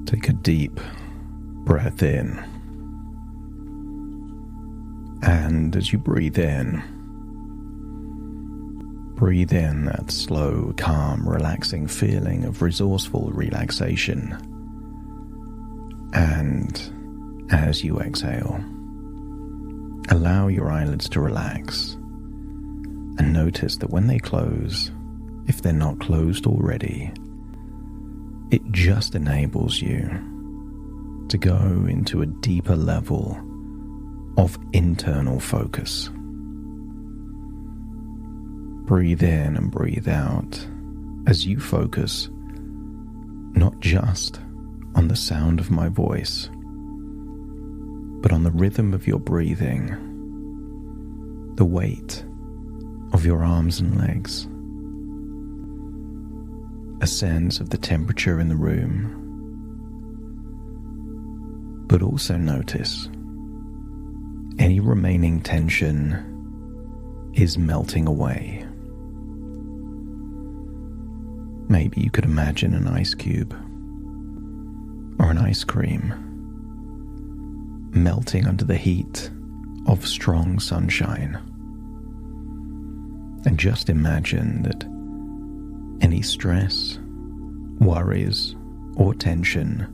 Take a deep breath in. And as you breathe in that slow, calm, relaxing feeling of resourceful relaxation. And as you exhale, allow your eyelids to relax and notice that when they close, if they're not closed already, it just enables you to go into a deeper level of internal focus. Breathe in and breathe out as you focus not just on the sound of my voice, but on the rhythm of your breathing, the weight of your arms and legs, a sense of the temperature in the room, but also notice any remaining tension is melting away. Maybe you could imagine an ice cube or an ice cream melting under the heat of strong sunshine. And just imagine that any stress, worries, or tension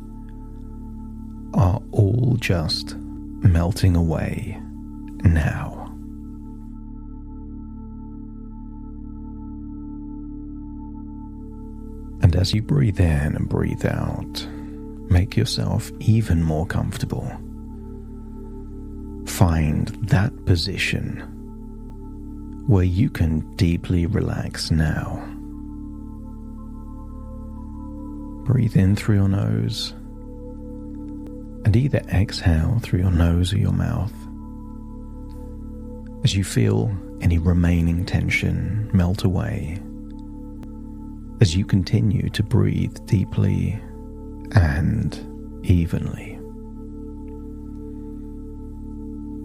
are all just melting away now. And as you breathe in and breathe out, make yourself even more comfortable. Find that position where you can deeply relax now. Breathe in through your nose and either exhale through your nose or your mouth as you feel any remaining tension melt away as you continue to breathe deeply and evenly.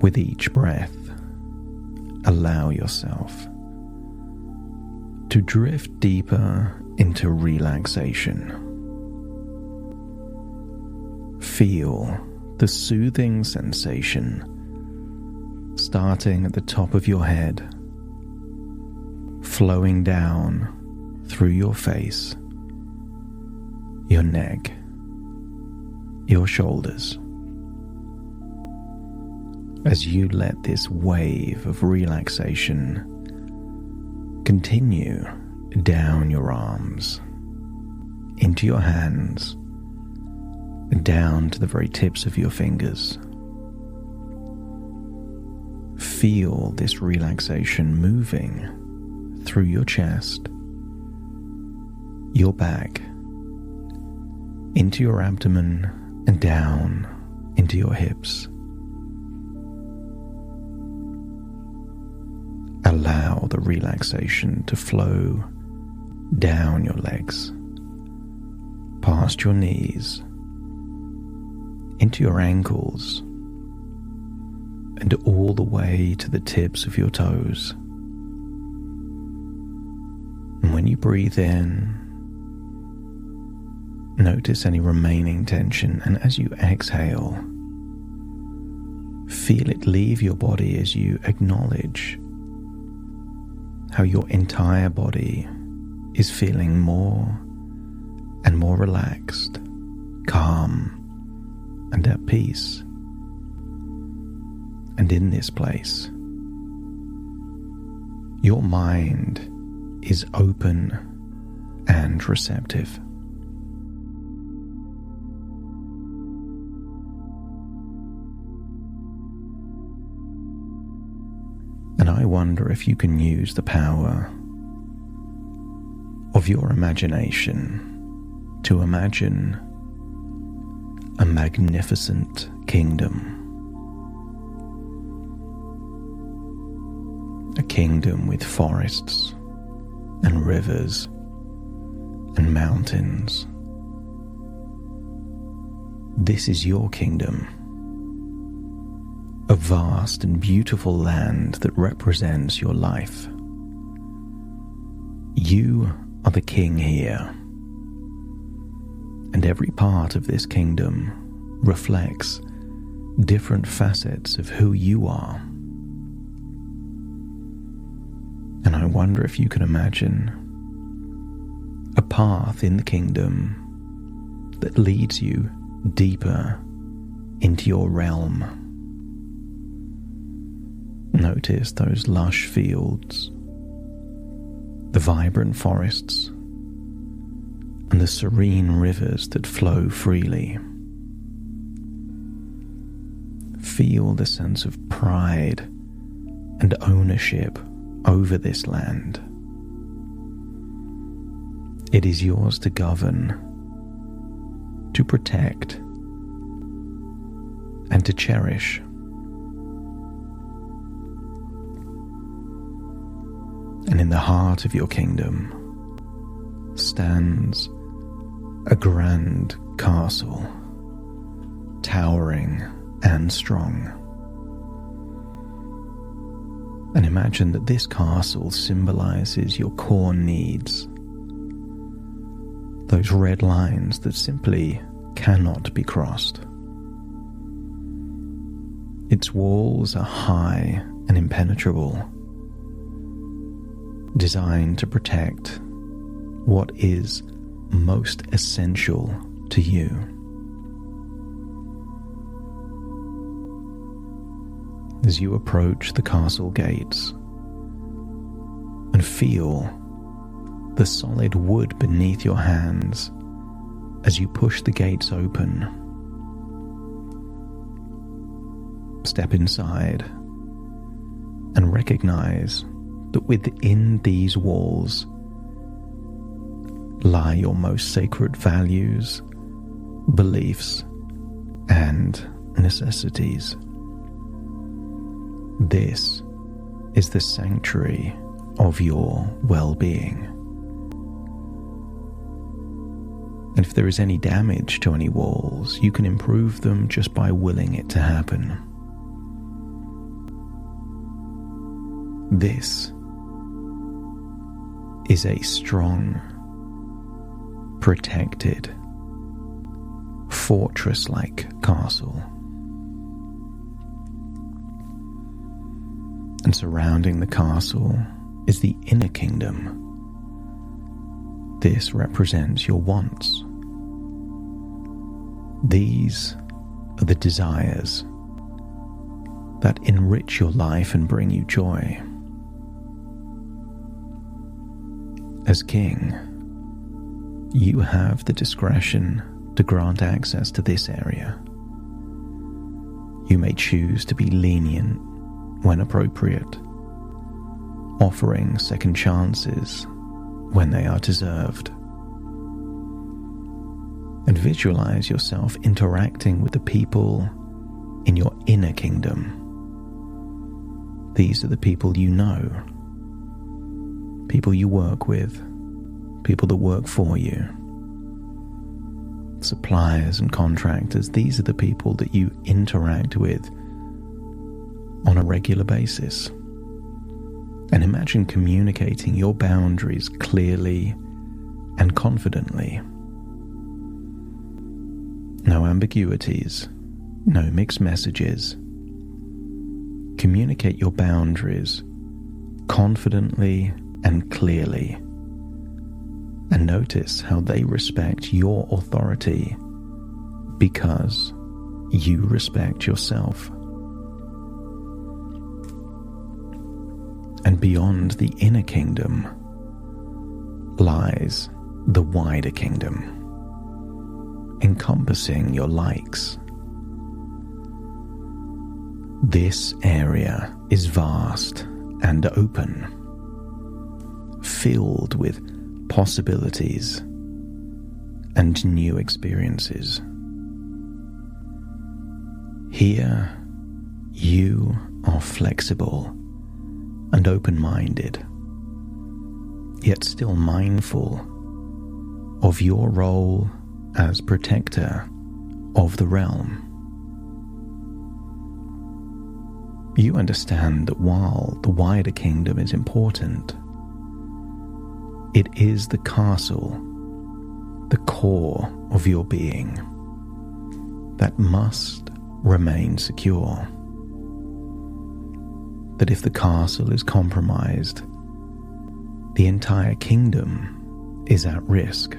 With each breath, allow yourself to drift deeper into relaxation. Feel the soothing sensation starting at the top of your head, flowing down through your face, your neck, your shoulders. As you let this wave of relaxation continue down your arms, into your hands, and down to the very tips of your fingers. Feel this relaxation moving through your chest, your back, into your abdomen, and down into your hips. Allow the relaxation to flow down your legs, past your knees, into your ankles, and all the way to the tips of your toes. And when you breathe in, notice any remaining tension, and as you exhale, feel it leave your body as you acknowledge how your entire body is feeling more and more relaxed, calm, and at peace. And in this place, your mind is open and receptive. And I wonder if you can use the power of your imagination to imagine a magnificent kingdom. A kingdom with forests and rivers and mountains. This is your kingdom. A vast and beautiful land that represents your life. You are the king here, And every part of this kingdom reflects different facets of who you are. And I wonder if you can imagine a path in the kingdom that leads you deeper into your realm. Notice those lush fields, the vibrant forests, and the serene rivers that flow freely. Feel the sense of pride and ownership over this land. It is yours to govern, to protect, and to cherish. And in the heart of your kingdom stands a grand castle, towering and strong. And imagine that this castle symbolizes your core needs, those red lines that simply cannot be crossed. Its walls are high and impenetrable, designed to protect what is most essential to you. As you approach the castle gates and feel the solid wood beneath your hands as you push the gates open, step inside and recognize that within these walls lie your most sacred values, beliefs, and necessities. This is the sanctuary of your well-being. And if there is any damage to any walls, you can improve them just by willing it to happen. This is a strong, protected, fortress-like castle. And surrounding the castle is the inner kingdom. This represents your wants. These are the desires that enrich your life and bring you joy. As king, you have the discretion to grant access to this area. You may choose to be lenient when appropriate, offering second chances when they are deserved. And visualize yourself interacting with the people in your inner kingdom. These are the people you know, people you work with, people that work for you, suppliers and contractors. These are the people that you interact with on a regular basis. And imagine communicating your boundaries clearly and confidently. No ambiguities, no mixed messages. Communicate your boundaries confidently and clearly. And notice how they respect your authority because you respect yourself. And beyond the inner kingdom lies the wider kingdom, encompassing your likes. This area is vast and open, filled with possibilities and new experiences. Here, you are flexible and open-minded, yet still mindful of your role as protector of the realm. You understand that while the wider kingdom is important, it is the castle, the core of your being that must remain secure. That if the castle is compromised, the entire kingdom is at risk.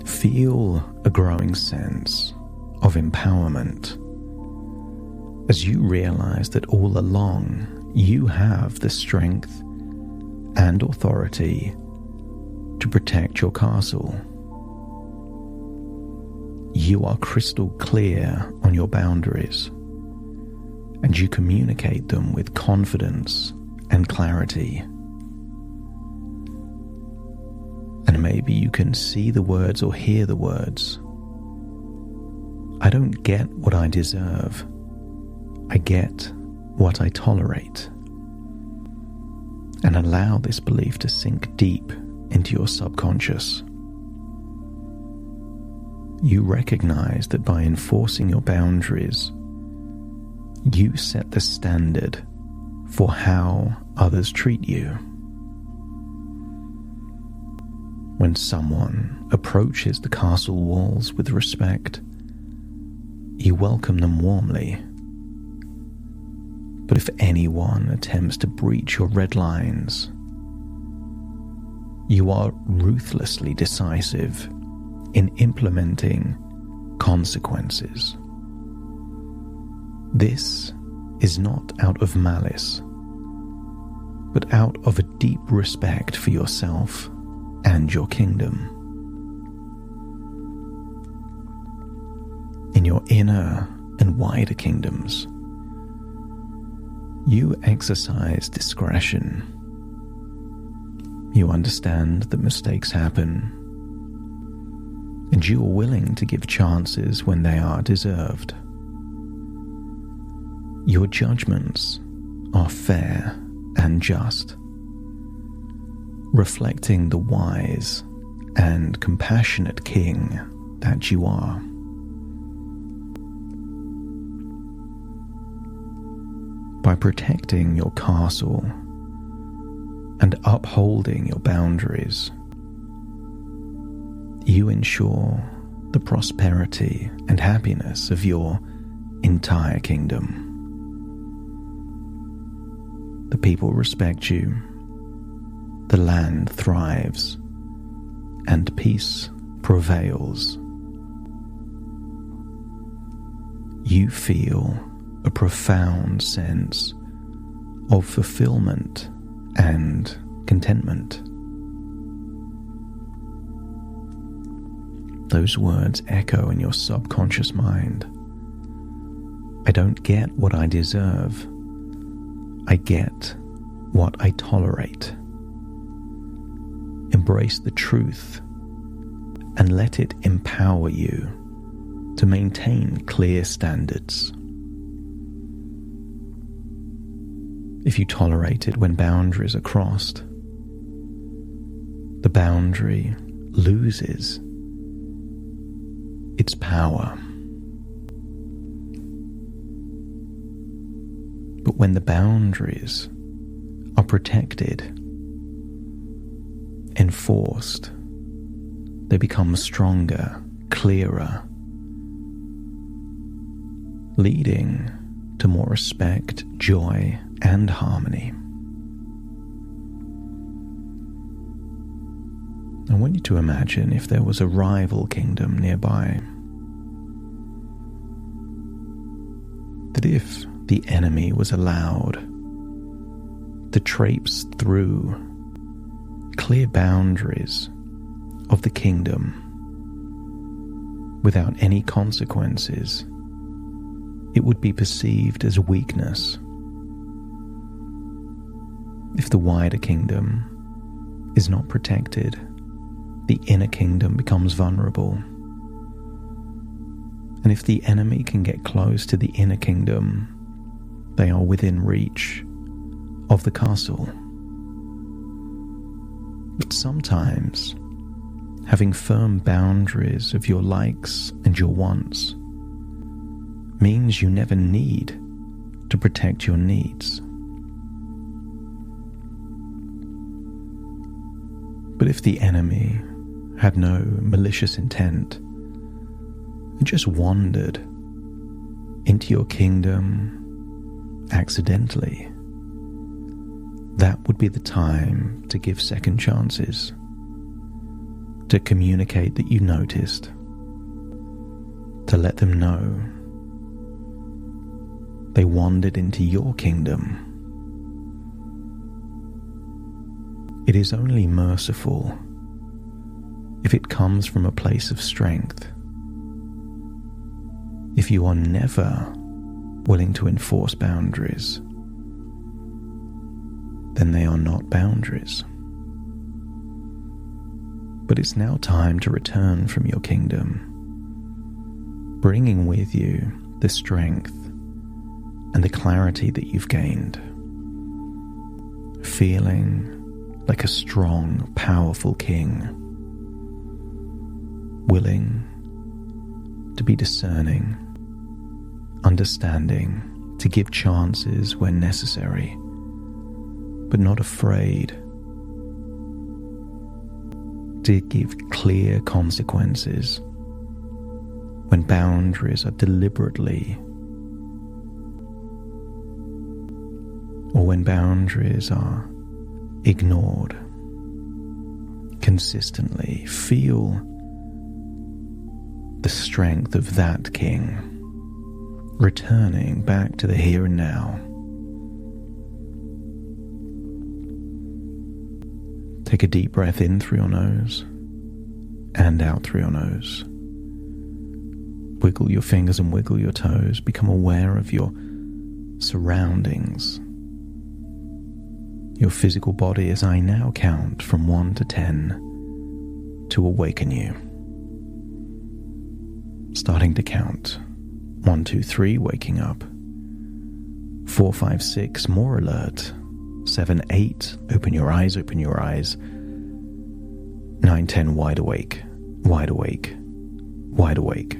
Feel a growing sense of empowerment as you realize that all along you have the strength and authority to protect your castle. You are crystal clear on your boundaries, and you communicate them with confidence and clarity. And maybe you can see the words or hear the words. I don't get what I deserve. I get what I tolerate. And allow this belief to sink deep into your subconscious. You recognize that by enforcing your boundaries, you set the standard for how others treat you. When someone approaches the castle walls with respect, you welcome them warmly. But if anyone attempts to breach your red lines, you are ruthlessly decisive in implementing consequences. This is not out of malice, but out of a deep respect for yourself and your kingdom. In your inner and wider kingdoms, you exercise discretion. You understand that mistakes happen, and you are willing to give chances when they are deserved. Your judgments are fair and just, reflecting the wise and compassionate king that you are. By protecting your castle and upholding your boundaries, you ensure the prosperity and happiness of your entire kingdom. The people respect you, the land thrives, and peace prevails. You feel a profound sense of fulfillment and contentment. Those words echo in your subconscious mind. I don't get what I deserve. I get what I tolerate. Embrace the truth and let it empower you to maintain clear standards. If you tolerate it when boundaries are crossed, the boundary loses its power. But when the boundaries are protected, enforced, they become stronger, clearer, leading to more respect, joy, and harmony. I want you to imagine if there was a rival kingdom nearby. That if the enemy was allowed to traipse through clear boundaries of the kingdom without any consequences, it would be perceived as weakness. If the wider kingdom is not protected, the inner kingdom becomes vulnerable. And if the enemy can get close to the inner kingdom, they are within reach of the castle. But sometimes, having firm boundaries of your likes and your wants means you never need to protect your needs. But if the enemy had no malicious intent and just wandered into your kingdom accidentally, that would be the time to give second chances, to communicate that you noticed, to let them know they wandered into your kingdom. It is only merciful if it comes from a place of strength. If you are never willing to enforce boundaries, then they are not boundaries. But it's now time to return from your kingdom, bringing with you the strength and the clarity that you've gained, feeling like a strong, powerful king, willing to be discerning, understanding, to give chances when necessary, but not afraid to give clear consequences when boundaries are deliberately, or when boundaries are ignored consistently. Feel the strength of that king returning back to the here and now. Take a deep breath in through your nose and out through your nose. Wiggle your fingers and wiggle your toes. Become aware of your surroundings, your physical body, as I now count from 1 to 10 to awaken you. Starting to count. 1, 2, 3, waking up. 4, 5, 6, more alert. 7, 8, open your eyes, open your eyes. 9, 10, wide awake, wide awake, wide awake.